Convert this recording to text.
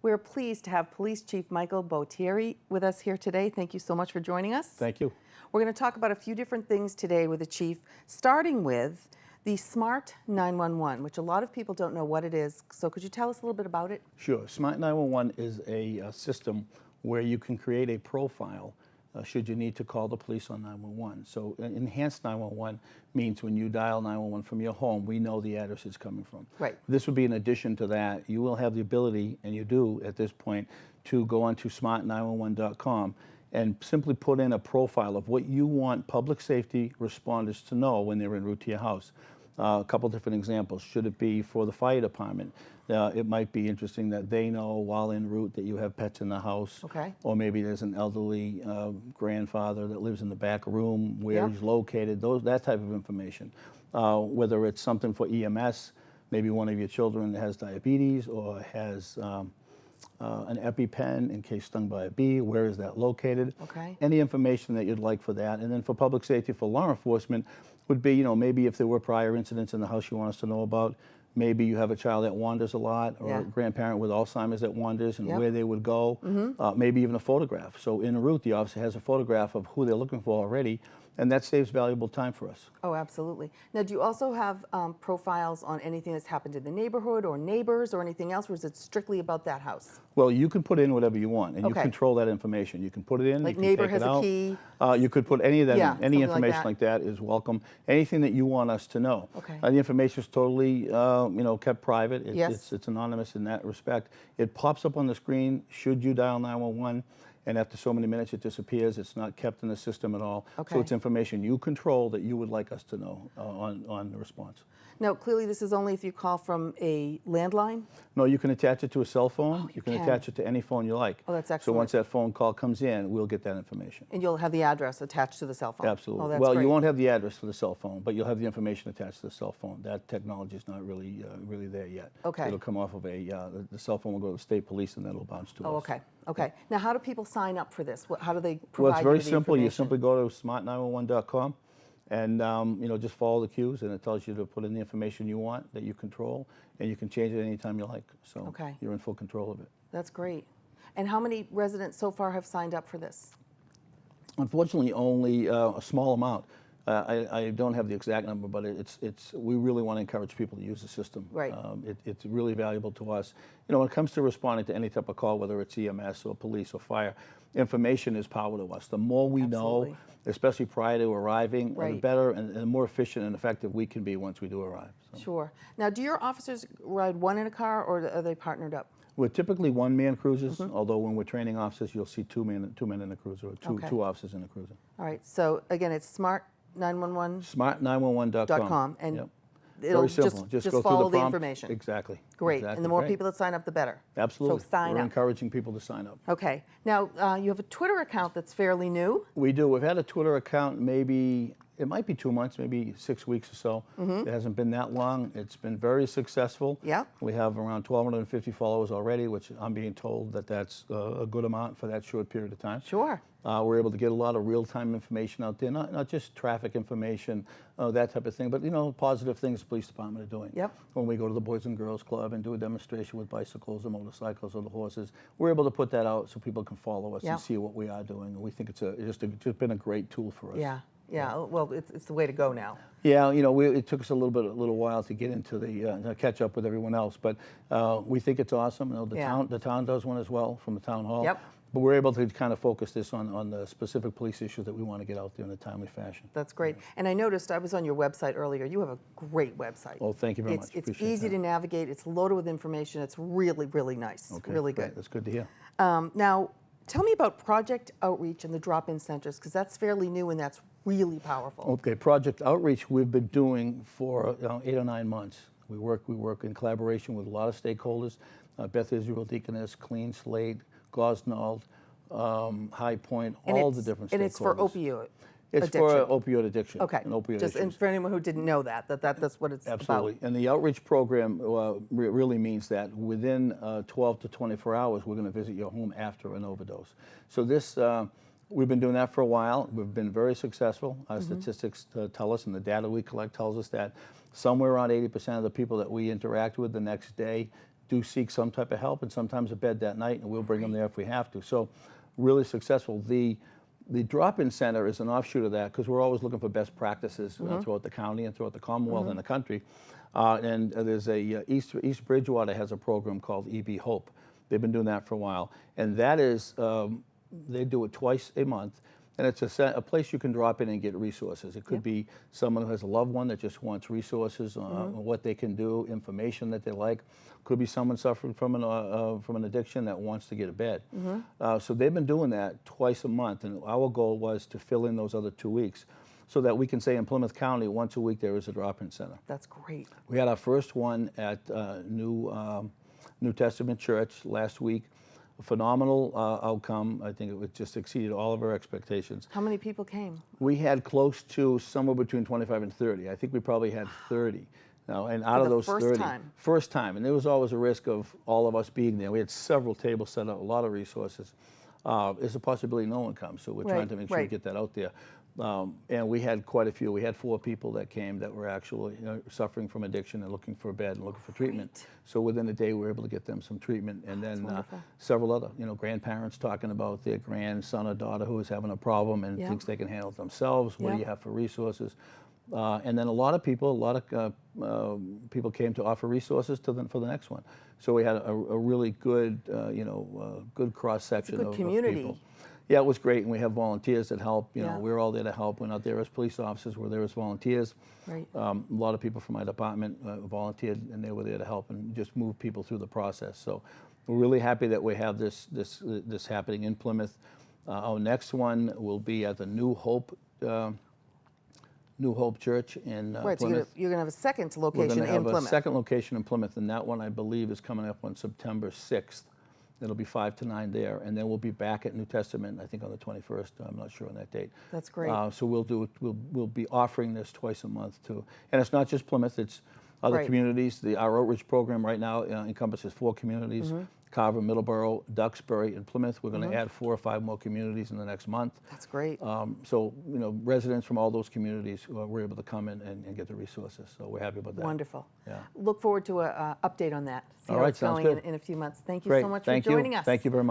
We're pleased to have Police Chief Michael Botieri with us here today. Thank you so much for joining us. Thank you. We're going to talk about a few different things today with the Chief, starting with the Smart 911, which a lot of people don't know what it is. So could you tell us a little bit about it? Sure. Smart 911 is a system where you can create a profile should you need to call the police on 911. So enhanced 911 means when you dial 911 from your home, we know the address it's coming from. Right. This would be in addition to that. You will have the ability, and you do at this point, to go onto smart911.com and simply put in a profile of what you want public safety responders to know when they're en route to your house. A couple different examples. Should it be for the fire department? It might be interesting that they know while en route that you have pets in the house. Okay. Or maybe there's an elderly grandfather that lives in the back room, where he's located, that type of information. Whether it's something for EMS, maybe one of your children has diabetes or has an EpiPen in case stung by a bee, where is that located? Okay. Any information that you'd like for that. And then for public safety, for law enforcement, would be, maybe if there were prior incidents in the house you want us to know about, maybe you have a child that wanders a lot, or a grandparent with Alzheimer's that wanders, and where they would go, maybe even a photograph. So en route, the officer has a photograph of who they're looking for already, and that saves valuable time for us. Oh, absolutely. Now, do you also have profiles on anything that's happened in the neighborhood or neighbors or anything else, or is it strictly about that house? Well, you can put in whatever you want, and you control that information. You can put it in, like you can neighbor take has it a out. key. You could put any of that in. Any information like that is welcome. Anything that you want us to know. Okay. The information is totally, kept private. Yes. It's anonymous in that respect. It pops up on the screen should you dial 911. And after so many minutes, it disappears. It's not kept in the system at all. Okay. So it's information you control that you would like us to know on the response. Now, clearly, this is only if you call from a landline? No, you can attach it to a cell phone. Oh, you can attach it to any phone you like. Oh, that's excellent. So once that phone call comes in, we'll get that information. And you'll have the address attached to the cell phone? Absolutely. Oh, that's well, great. you won't have the address for the cell phone, but you'll have the information attached to the cell phone. That technology is not really there yet. Okay. It'll come off of the cell phone will go to the state police, and then it'll bounce to us. Oh, okay. Okay. Now, how do people sign up for this? How do they provide Well, it's very you the simple. You information? simply go to smart911.com and just follow the cues, and it tells you to put in the information you want that you control, and you can change it anytime you like. So you're in full control of it. That's great. And how many residents so far have signed up for this? Unfortunately, only a small amount. I don't have the exact number, but we really want to encourage people to use the system. Right. It's really valuable to us. When it comes to responding to any type of call, whether it's EMS or police or fire, information is power to us. The more we know, especially prior to arriving, the better and the more efficient and effective we can be once we do arrive. So. Sure. Now, do your officers ride one in a car, or are they partnered up? We're typically one-man cruisers, although when we're training officers, you'll see two men in a cruiser, or two officers in a cruiser. All right. So again, it's smart911. Smart911.com. And it'll very simple. just go follow through the prompt. information. Exactly. Great. Exactly. And the more people that sign up, the better. Absolutely. So sign We're up. encouraging people to sign up. Okay. Now, you have a Twitter account that's fairly new. We do. We've had a Twitter account it might be 2 months, maybe 6 weeks or so. It hasn't been that long. It's been very successful. Yeah. We have around 1,250 followers already, which I'm being told that's a good amount for that short period of time. Sure. We're able to get a lot of real-time information out there, not just traffic information, that type of thing, but positive things the police department are doing. Yep. When we go to the Boys and Girls Club and do a demonstration with bicycles or motorcycles or the horses, we're able to put that out so people can follow us and see what we are doing. And we think it's just been a great tool for us. Yeah. Yeah. Well, it's the way to go now. Yeah, it took us a little while to get into to catch up with everyone else, but we think it's awesome. The town does one as well from the town hall. Yep. But we're able to kind of focus this on the specific police issues that we want to get out there in a timely fashion. That's great. And I noticed, I was on your website earlier, you have a great website. Oh, thank you very much. It's easy to navigate, it's loaded with information, it's really, really nice. Okay, really great. good. That's good to hear. Now, tell me about Project Outreach and the drop-in centers, because that's fairly new and that's really powerful. Okay, Project Outreach we've been doing for 8 or 9 months. We work in collaboration with a lot of stakeholders, Beth Israel Deaconess, Clean Slate, Gosnold, High Point, all the different stakeholders. And it's for opioid It's addiction. for opioid addiction. Okay, and opioid just and for anyone who didn't know that's what it's Absolutely. about. And the outreach program really means that within 12 to 24 hours, we're going to visit your home after an overdose. So this, we've been doing that for a while. We've been very successful. Our statistics tell us, and the data we collect tells us that somewhere around 80% of the people that we interact with the next day do seek some type of help and sometimes a bed that night, and we'll bring them there if we have to. So really successful. The drop-in center is an offshoot of that because we're always looking for best practices throughout the county and throughout the Commonwealth and the country. And there's East Bridgewater has a program called EB Hope. They've been doing that for a while. And that is, they do it twice a month. And it's a place you can drop in and get resources. It could be someone who has a loved one that just wants resources on what they can do, information that they like. Could be someone suffering from an addiction that wants to get a bed. So they've been doing that twice a month, and our goal was to fill in those other 2 weeks so that we can say in Plymouth County, once a week there is a drop-in center. That's great. We had our first one at New Testament Church last week. A phenomenal outcome. I think it just exceeded all of our expectations. How many people came? We had close to somewhere between 25 and 30. I think we probably had 30. Now, and out of those 30, first time, and there was always a risk of all of us being there. We had several tables set up, a lot of resources. There's a possibility no one comes, so we're trying to make sure we get that out there. And we had quite a few. We had 4 people that came that were actually suffering from addiction and looking for a bed and looking for treatment. So within a day, we were able to get them some treatment. And then several other, grandparents talking about their grandson or daughter who is having a problem and thinks they can handle it themselves. What do you have for resources? And then a lot of people came to offer resources to them for the next one. So we had a really good, good cross section of people. Yeah, it was great, and we have volunteers that help. We're all there to help. We're not there as police officers. We're there as volunteers. Right. A lot of people from my department volunteered, and they were there to help and just move people through the process. So we're really happy that we have this happening in Plymouth. Our next one will be at the New Hope Church in Plymouth. So you're going to have a second location in Plymouth. We're going to have a second location in Plymouth, and that one I believe is coming up on September 6th. It'll be 5 to 9 there, and then we'll be back at New Testament, I think on the 21st. I'm not sure on that date. That's great. So we'll be offering this twice a month too, and it's not just Plymouth; it's other communities. Our outreach program right now encompasses 4 communities: Carver, Middleborough, Duxbury, and Plymouth. We're going to add 4 or 5 more communities in the next month. That's great. So residents from all those communities were able to come in and get the resources. So we're happy about that. Wonderful. Yeah. Look forward to an update on that. See All how right, it's sounds going good. in a few months. Thank you Great. so much Thank for joining us. Thank you very much.